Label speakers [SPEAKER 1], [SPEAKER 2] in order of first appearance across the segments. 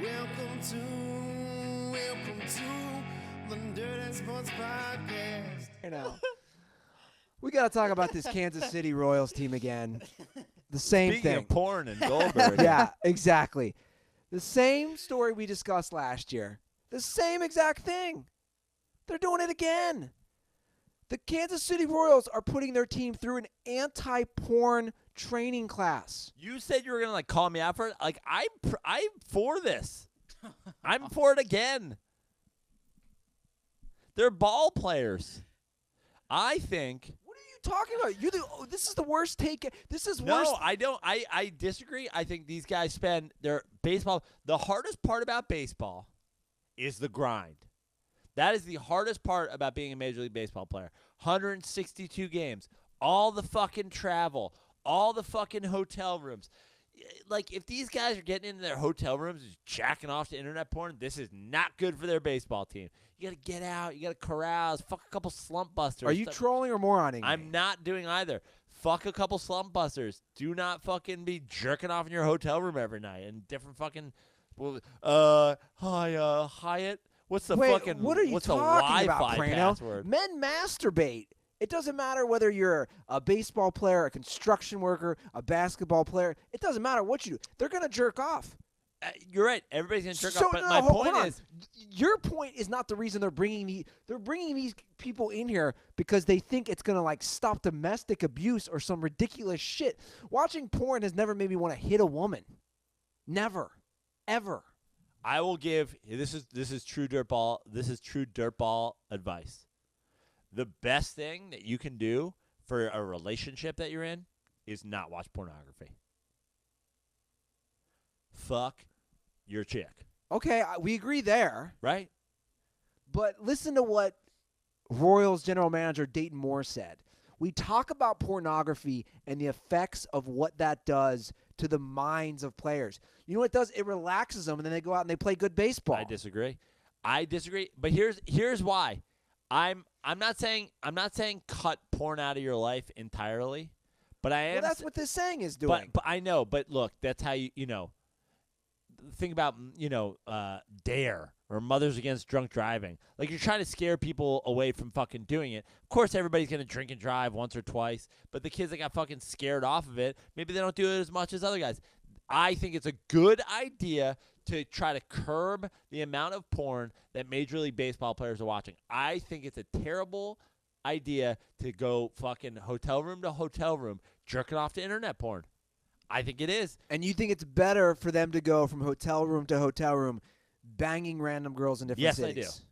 [SPEAKER 1] Welcome to the Dirty Sports Podcast.
[SPEAKER 2] You know, we got to talk about this Kansas City Royals team again. The same
[SPEAKER 3] Speaking
[SPEAKER 2] thing.
[SPEAKER 3] of porn and Goldberg.
[SPEAKER 2] Yeah, exactly. The same story we discussed last year. The same exact thing. They're doing it again. The Kansas City Royals are putting their team through an anti-porn training class.
[SPEAKER 3] You said you were gonna call me out for it. I'm for this. I'm for it again. They're ball players. I think.
[SPEAKER 2] What are you talking about? This is the worst take. This is worse.
[SPEAKER 3] No, I don't. I disagree. I think these guys spend their baseball. The hardest part about baseball is the grind. That is the hardest part about being a Major League Baseball player. 162 games, all the fucking travel, all the fucking hotel rooms. Like, if these guys are getting into their hotel rooms and jacking off to internet porn, this is not good for their baseball team. You got to get out. You got to carouse. Fuck a couple slump busters.
[SPEAKER 2] Are you trolling or moroning?
[SPEAKER 3] I'm not doing either. Fuck a couple slump busters. Do not fucking be jerking off in your hotel room every night and different fucking Hyatt. What's the fucking
[SPEAKER 2] what are you
[SPEAKER 3] what's
[SPEAKER 2] talking
[SPEAKER 3] the
[SPEAKER 2] about,
[SPEAKER 3] Wi-Fi
[SPEAKER 2] Praino?
[SPEAKER 3] password?
[SPEAKER 2] Men masturbate. It doesn't matter whether you're a baseball player, a construction worker, a basketball player. It doesn't matter what you do. They're going to jerk off.
[SPEAKER 3] You're right. Everybody's gonna jerk
[SPEAKER 2] So,
[SPEAKER 3] off. But
[SPEAKER 2] no,
[SPEAKER 3] my
[SPEAKER 2] hold
[SPEAKER 3] point
[SPEAKER 2] on.
[SPEAKER 3] is,
[SPEAKER 2] Your point is not the reason they're bringing these people in here because they think it's going to stop domestic abuse or some ridiculous shit. Watching porn has never made me want to hit a woman. Never. Ever.
[SPEAKER 3] I will give this is true dirtball. This is true dirtball advice. The best thing that you can do for a relationship that you're in is not watch pornography. Fuck your chick.
[SPEAKER 2] Okay, we agree there.
[SPEAKER 3] Right?
[SPEAKER 2] But listen to what Royals general manager Dayton Moore said. We talk about pornography and the effects of what that does to the minds of players. You know what it does? It relaxes them, and then they go out and they play good baseball.
[SPEAKER 3] I disagree. But here's why. I'm not saying cut porn out of your life entirely, but I am.
[SPEAKER 2] Well, that's what this saying is doing.
[SPEAKER 3] But I know. But look, that's how you know. Think about DARE or Mothers Against Drunk Driving. Like, you're trying to scare people away from fucking doing it. Of course, everybody's gonna drink and drive once or twice, but the kids that got fucking scared off of it, maybe they don't do it as much as other guys. I think it's a good idea to try to curb the amount of porn that Major League Baseball players are watching. I think it's a terrible idea to go fucking hotel room to hotel room jerking off to internet porn. I think it is.
[SPEAKER 2] And you think it's better for them to go from hotel room to hotel room banging random girls in different cities?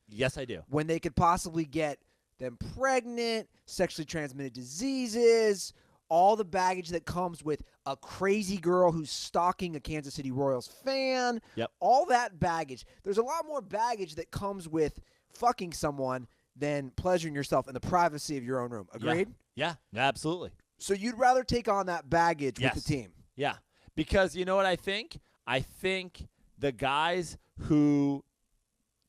[SPEAKER 3] Yes, I do.
[SPEAKER 2] When they could possibly get them pregnant, sexually transmitted diseases, all the baggage that comes with a crazy girl who's stalking a Kansas City Royals fan.
[SPEAKER 3] Yep.
[SPEAKER 2] All that baggage. There's a lot more baggage that comes with fucking someone than pleasuring yourself in the privacy of your own room. Agreed?
[SPEAKER 3] Yeah, absolutely.
[SPEAKER 2] So you'd rather take on that baggage with the team?
[SPEAKER 3] Yeah, because you know what I think? I think the guys who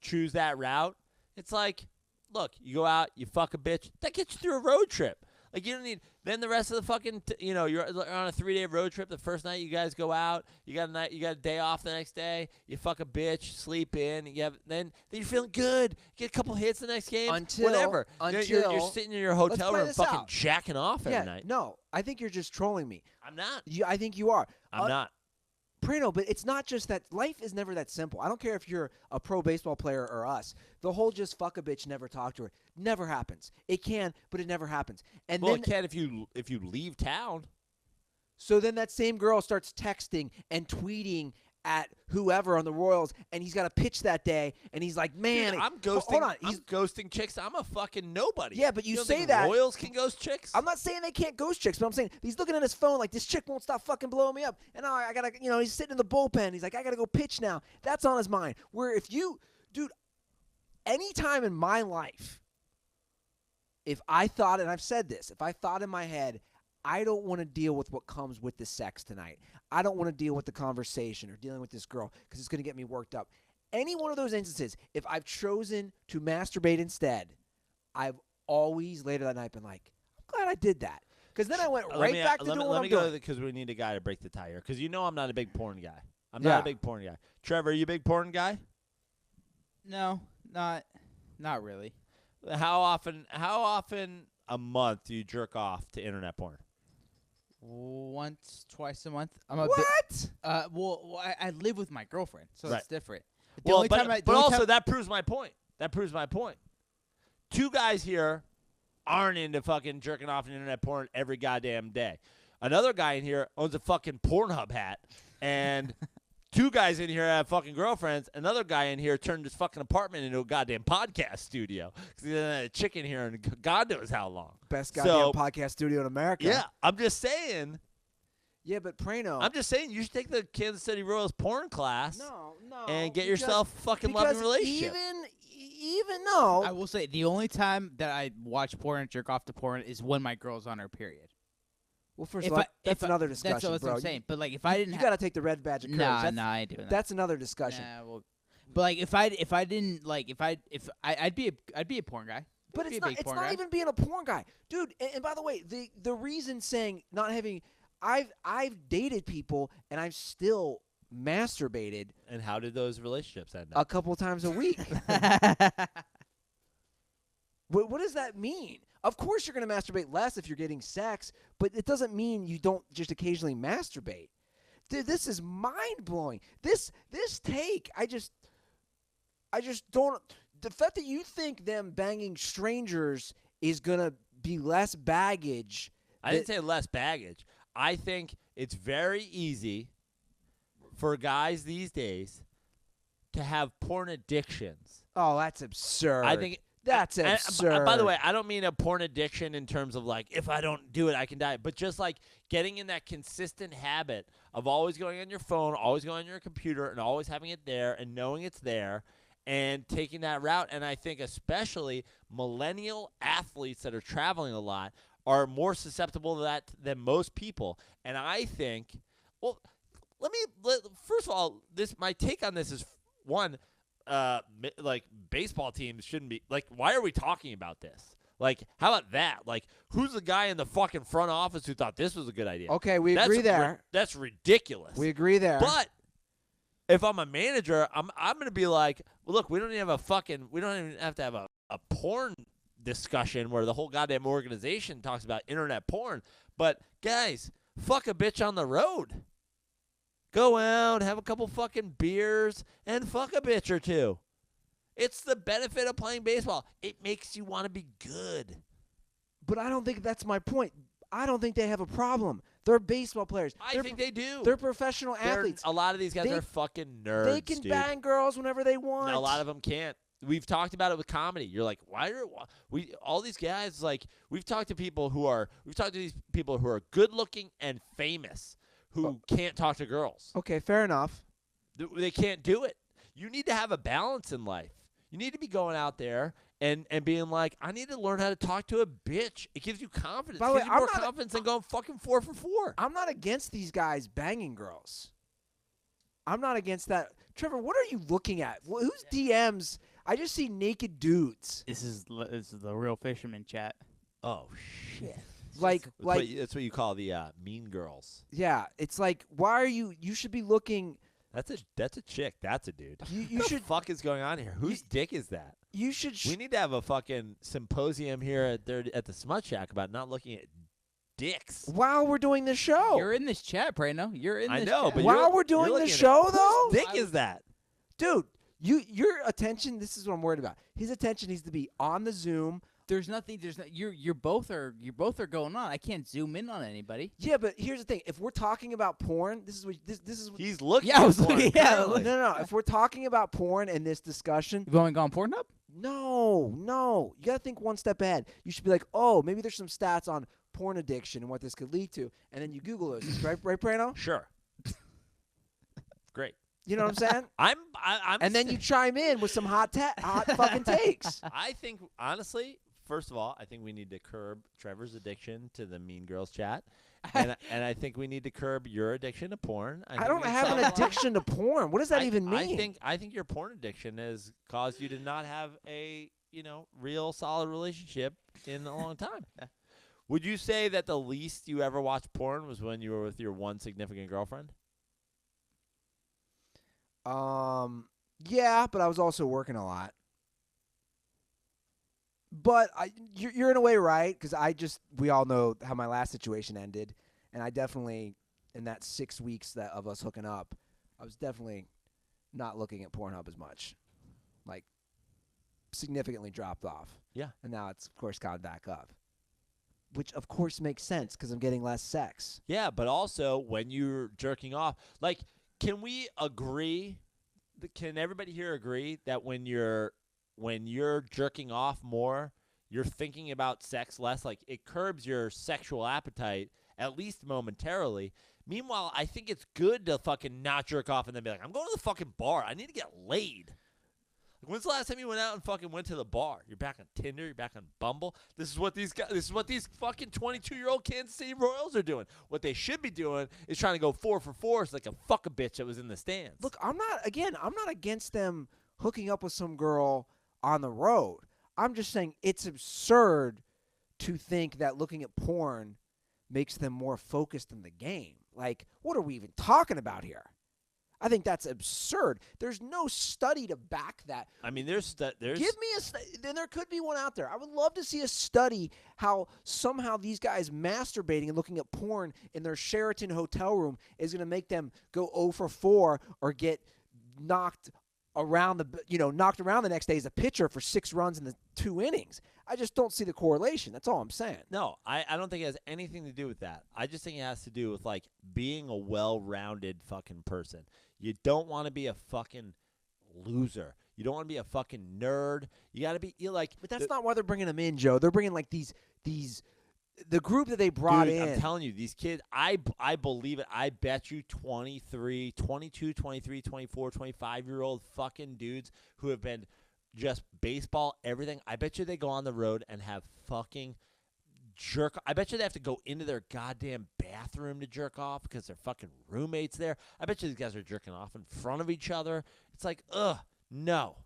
[SPEAKER 3] choose that route, it's like, look, you go out, you fuck a bitch, that gets you through a road trip. Like, you don't need – then the rest of the fucking you're on a 3-day road trip. The first night you guys go out. You got a day off the next day. You fuck a bitch, sleep in. Then you're feeling good. Get a couple hits the next game. Whatever. You're sitting in your hotel room fucking jacking off every night.
[SPEAKER 2] No, I think you're just trolling me.
[SPEAKER 3] I'm not.
[SPEAKER 2] I think you are.
[SPEAKER 3] I'm not.
[SPEAKER 2] Praino, but it's not just that. Life is never that simple. I don't care if you're a pro baseball player or us. The whole just fuck a bitch, never talk to her, never happens. It can, but it never happens. And
[SPEAKER 3] Well,
[SPEAKER 2] then,
[SPEAKER 3] it can if you leave town.
[SPEAKER 2] So then that same girl starts texting and tweeting at whoever on the Royals, and he's got a pitch that day, and he's like, man,
[SPEAKER 3] dude, I'm ghosting.
[SPEAKER 2] Hold on,
[SPEAKER 3] I'm ghosting chicks. I'm a fucking nobody.
[SPEAKER 2] Yeah, but you
[SPEAKER 3] don't
[SPEAKER 2] say
[SPEAKER 3] think
[SPEAKER 2] that
[SPEAKER 3] Royals can ghost chicks.
[SPEAKER 2] I'm not saying they can't ghost chicks, but I'm saying he's looking at his phone like this chick won't stop fucking blowing me up. And now I gotta, he's sitting in the bullpen. He's like, I gotta go pitch now. That's on his mind. Where if you, dude, any time in my life, if I thought, and I've said this, if I thought in my head, I don't want to deal with what comes with the sex tonight. I don't want to deal with the conversation or dealing with this girl because it's going to get me worked up. Any one of those instances, if I've chosen to masturbate instead, I've always later that night been like, I'm glad I did that. Because then I went back to doing what I'm doing.
[SPEAKER 3] Because we need a guy to break the tie here. Because I'm not a big porn guy. I'm not a big porn guy. Trevor, are you a big porn guy?
[SPEAKER 4] No, not really.
[SPEAKER 3] How often a month do you jerk off to internet porn?
[SPEAKER 4] Once, twice a month. I'm
[SPEAKER 2] What?
[SPEAKER 4] Well, I live with my girlfriend, so
[SPEAKER 3] Right.
[SPEAKER 4] it's different.
[SPEAKER 3] But also that proves my point. Two guys here aren't into fucking jerking off to internet porn every goddamn day. Another guy in here owns a fucking Pornhub hat, and two guys in here have fucking girlfriends. Another guy in here turned his fucking apartment into a goddamn podcast studio because he had a chicken here and God knows how long.
[SPEAKER 2] Best goddamn podcast studio in America.
[SPEAKER 3] Yeah, I'm just saying.
[SPEAKER 2] Yeah, but Praino.
[SPEAKER 3] I'm just saying you should take the Kansas City Royals porn class.
[SPEAKER 2] No.
[SPEAKER 3] And get yourself fucking loving relationship.
[SPEAKER 2] Even though
[SPEAKER 4] I will say the only time that I watch porn and jerk off to porn is when my girl's on her period.
[SPEAKER 2] Well, first of all, that's another discussion,
[SPEAKER 4] That's
[SPEAKER 2] bro.
[SPEAKER 4] what I'm saying. But like, if I didn't,
[SPEAKER 2] you got to take the red badge of courage.
[SPEAKER 4] Nah, I ain't doing that.
[SPEAKER 2] That's another discussion.
[SPEAKER 4] Nah, well, but like, if I didn't like, I'd be a porn guy.
[SPEAKER 2] But
[SPEAKER 4] I'd be
[SPEAKER 2] it's
[SPEAKER 4] a
[SPEAKER 2] not.
[SPEAKER 4] big
[SPEAKER 2] It's
[SPEAKER 4] porn
[SPEAKER 2] not
[SPEAKER 4] guy.
[SPEAKER 2] even being a porn guy, dude. And by the way, the reason saying not having, I've dated people and I've still masturbated
[SPEAKER 3] And how did those relationships end
[SPEAKER 2] a
[SPEAKER 3] up?
[SPEAKER 2] couple times a week. What does that mean? Of course you're going to masturbate less if you're getting sex, but it doesn't mean you don't just occasionally masturbate. Dude, this is mind-blowing. This take, I just don't. The fact that you think them banging strangers is going to be less baggage.
[SPEAKER 3] I didn't say less baggage. I think it's very easy for guys these days to have porn addictions.
[SPEAKER 2] Oh, that's absurd.
[SPEAKER 3] I think
[SPEAKER 2] that's
[SPEAKER 3] and
[SPEAKER 2] absurd.
[SPEAKER 3] by the way, I don't mean a porn addiction in terms of like if I don't do it, I can die. But just like getting in that consistent habit of always going on your phone, always going on your computer, and always having it there and knowing it's there and taking that route. And I think especially millennial athletes that are traveling a lot are more susceptible to that than most people. And I think, well, first of all, my take on this is one. Like baseball teams shouldn't be like. Why are we talking about this? Like, how about that? Like, who's the guy in the fucking front office who thought this was a good idea?
[SPEAKER 2] Okay, we agree there.
[SPEAKER 3] That's ridiculous.
[SPEAKER 2] We agree there.
[SPEAKER 3] But if I'm a manager, I'm gonna be like, well, look, we don't even have to have a porn discussion where the whole goddamn organization talks about internet porn. But guys, fuck a bitch on the road. Go out, have a couple fucking beers, and fuck a bitch or two. It's the benefit of playing baseball. It makes you want to be good.
[SPEAKER 2] But I don't think that's my point. I don't think they have a problem. They're baseball players.
[SPEAKER 3] I think they do.
[SPEAKER 2] They're professional athletes.
[SPEAKER 3] A lot of these guys are fucking nerds.
[SPEAKER 2] They can
[SPEAKER 3] dude.
[SPEAKER 2] bang girls whenever they want.
[SPEAKER 3] A lot of them can't. We've talked about it with comedy. You're like, all these guys, like, we've talked to these people who are good looking and famous who can't talk to girls.
[SPEAKER 2] Okay, fair enough.
[SPEAKER 3] They can't do it. You need to have a balance in life. You need to be going out there and being like, I need to learn how to talk to a bitch. It gives you confidence.
[SPEAKER 2] By the way,
[SPEAKER 3] it gives you more confidence than going fucking 4 for 4.
[SPEAKER 2] I'm not against these guys banging girls. I'm not against that. Trevor, what are you looking at? Whose DMs? I just see naked dudes.
[SPEAKER 4] This is the real fisherman chat.
[SPEAKER 3] Oh, shit.
[SPEAKER 2] Like
[SPEAKER 3] that's what you call the mean girls.
[SPEAKER 2] Yeah, it's like, why are you should be looking.
[SPEAKER 3] That's a chick. That's a dude.
[SPEAKER 2] You should.
[SPEAKER 3] What the fuck is going on here? Whose dick is that?
[SPEAKER 2] You should.
[SPEAKER 3] We need to have a fucking symposium here at the Smut Shack about not looking at dicks.
[SPEAKER 2] While we're doing the show.
[SPEAKER 4] You're in this chat, Praino. You're in this
[SPEAKER 3] I know,
[SPEAKER 4] chat.
[SPEAKER 3] but
[SPEAKER 2] while we're doing the show, though?
[SPEAKER 3] Whose dick is that?
[SPEAKER 2] Dude, your attention, this is what I'm worried about. His attention needs to be on the Zoom.
[SPEAKER 4] You're both are going on. I can't zoom in on anybody.
[SPEAKER 2] Yeah, but here's the thing. If we're talking about porn, this is what
[SPEAKER 3] He's looking.
[SPEAKER 4] Yeah, I
[SPEAKER 3] at
[SPEAKER 4] was
[SPEAKER 3] porn,
[SPEAKER 4] looking. Yeah,
[SPEAKER 3] apparently.
[SPEAKER 2] No. If we're talking about porn in this discussion,
[SPEAKER 4] You going on Pornhub?
[SPEAKER 2] no. You got to think one step ahead. You should be like, oh, maybe there's some stats on porn addiction and what this could lead to, and then you Google those. Right, Praino?
[SPEAKER 3] Sure. Great.
[SPEAKER 2] You know what I'm saying?
[SPEAKER 3] I'm.
[SPEAKER 2] And then you chime in with some hot fucking takes.
[SPEAKER 3] I think honestly, first of all, I think we need to curb Trevor's addiction to the Mean Girls chat, and I think we need to curb your addiction to porn.
[SPEAKER 2] I don't have an addiction to porn. What does that even mean?
[SPEAKER 3] I think your porn addiction has caused you to not have a real solid relationship in a long time. Would you say that the least you ever watched porn was when you were with your one significant girlfriend?
[SPEAKER 2] Yeah, but I was also working a lot. But you're in a way right, because we all know how my last situation ended, and I definitely, in that 6 weeks of us hooking up, I was definitely not looking at Pornhub as much, like significantly dropped off.
[SPEAKER 3] Yeah.
[SPEAKER 2] And now it's of course gone back up, which of course makes sense because I'm getting less sex.
[SPEAKER 3] Yeah, but also when you're jerking off, like, can we agree? Can everybody here agree that when you're jerking off more, you're thinking about sex less? Like, it curbs your sexual appetite, at least momentarily. Meanwhile, I think it's good to fucking not jerk off and then be like, I'm going to the fucking bar. I need to get laid. When's the last time you went out and fucking went to the bar? You're back on Tinder. You're back on Bumble. This is what these fucking 22-year-old Kansas City Royals are doing. What they should be doing is trying to go 4 for 4 like a fuck a bitch that was in the stands.
[SPEAKER 2] Look, I'm not against them hooking up with some girl on the road. I'm just saying it's absurd to think that looking at porn makes them more focused in the game. Like, what are we even talking about here? I think that's absurd. There's no study to back that.
[SPEAKER 3] I mean, there's
[SPEAKER 2] Give me then there could be one out there. I would love to see a study how somehow these guys masturbating and looking at porn in their Sheraton hotel room is going to make them go 0 for 4 or get knocked around the next day as a pitcher for 6 runs in the 2 innings. I just don't see the correlation. That's all I'm saying.
[SPEAKER 3] No, I don't think it has anything to do with that. I just think it has to do with, like, being a well-rounded fucking person. You don't want to be a fucking loser. You don't want to be a fucking nerd. You got to be like.
[SPEAKER 2] But that's not why they're bringing them in, Joe. They're bringing like these the group that they brought
[SPEAKER 3] Dude,
[SPEAKER 2] in.
[SPEAKER 3] I'm telling you, these kids, I believe it. I bet you 23, 22, 23, 24, 25-year-old fucking dudes who have been just baseball, everything. I bet you they go on the road and have fucking jerk. I bet you they have to go into their goddamn bathroom to jerk off because their fucking roommate's there. I bet you these guys are jerking off in front of each other. It's like, no.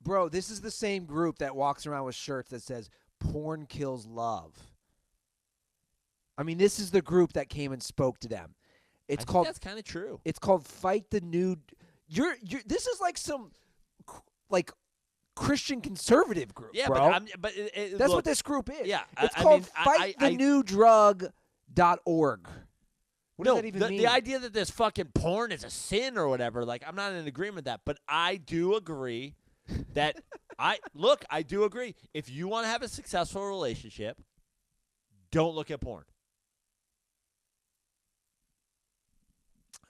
[SPEAKER 2] Bro, this is the same group that walks around with shirts that says porn kills love. I mean, this is the group that came and spoke to them.
[SPEAKER 3] I think that's kind of true.
[SPEAKER 2] It's called Fight the Nude. This is like some like Christian conservative group,
[SPEAKER 3] yeah,
[SPEAKER 2] bro.
[SPEAKER 3] But
[SPEAKER 2] that's
[SPEAKER 3] look,
[SPEAKER 2] what this group is.
[SPEAKER 3] Yeah,
[SPEAKER 2] it's
[SPEAKER 3] I
[SPEAKER 2] called
[SPEAKER 3] mean,
[SPEAKER 2] fightthenewdrug.org. What does that even mean?
[SPEAKER 3] The idea that this fucking porn is a sin or whatever, like, I'm not in agreement with that. But I do agree that I do agree. If you want to have a successful relationship, don't look at porn.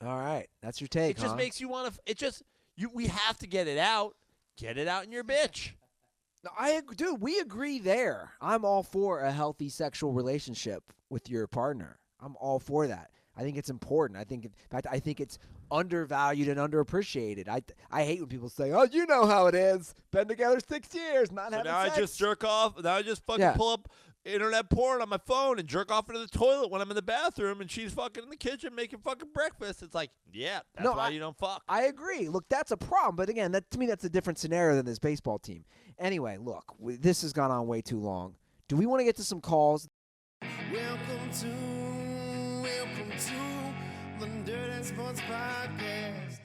[SPEAKER 2] All right, that's your take.
[SPEAKER 3] It just makes you want to. We have to get it out. Get it out in your bitch.
[SPEAKER 2] No, dude, we agree there. I'm all for a healthy sexual relationship with your partner. I'm all for that. I think it's important. In fact, I think it's undervalued and underappreciated. I hate when people say, "Oh, you know how it is. Been together 6 years, not having
[SPEAKER 3] now
[SPEAKER 2] sex."
[SPEAKER 3] I just jerk off. Now I just fucking pull up internet porn on my phone and jerk off into the toilet when I'm in the bathroom and she's fucking in the kitchen making fucking breakfast. It's like, yeah, that's why you don't fuck.
[SPEAKER 2] I agree. Look, that's a problem. But again, to me, that's a different scenario than this baseball team. Anyway, look, this has gone on way too long. Do we want to get to some calls?
[SPEAKER 1] Welcome to the Dirty Sports Podcast.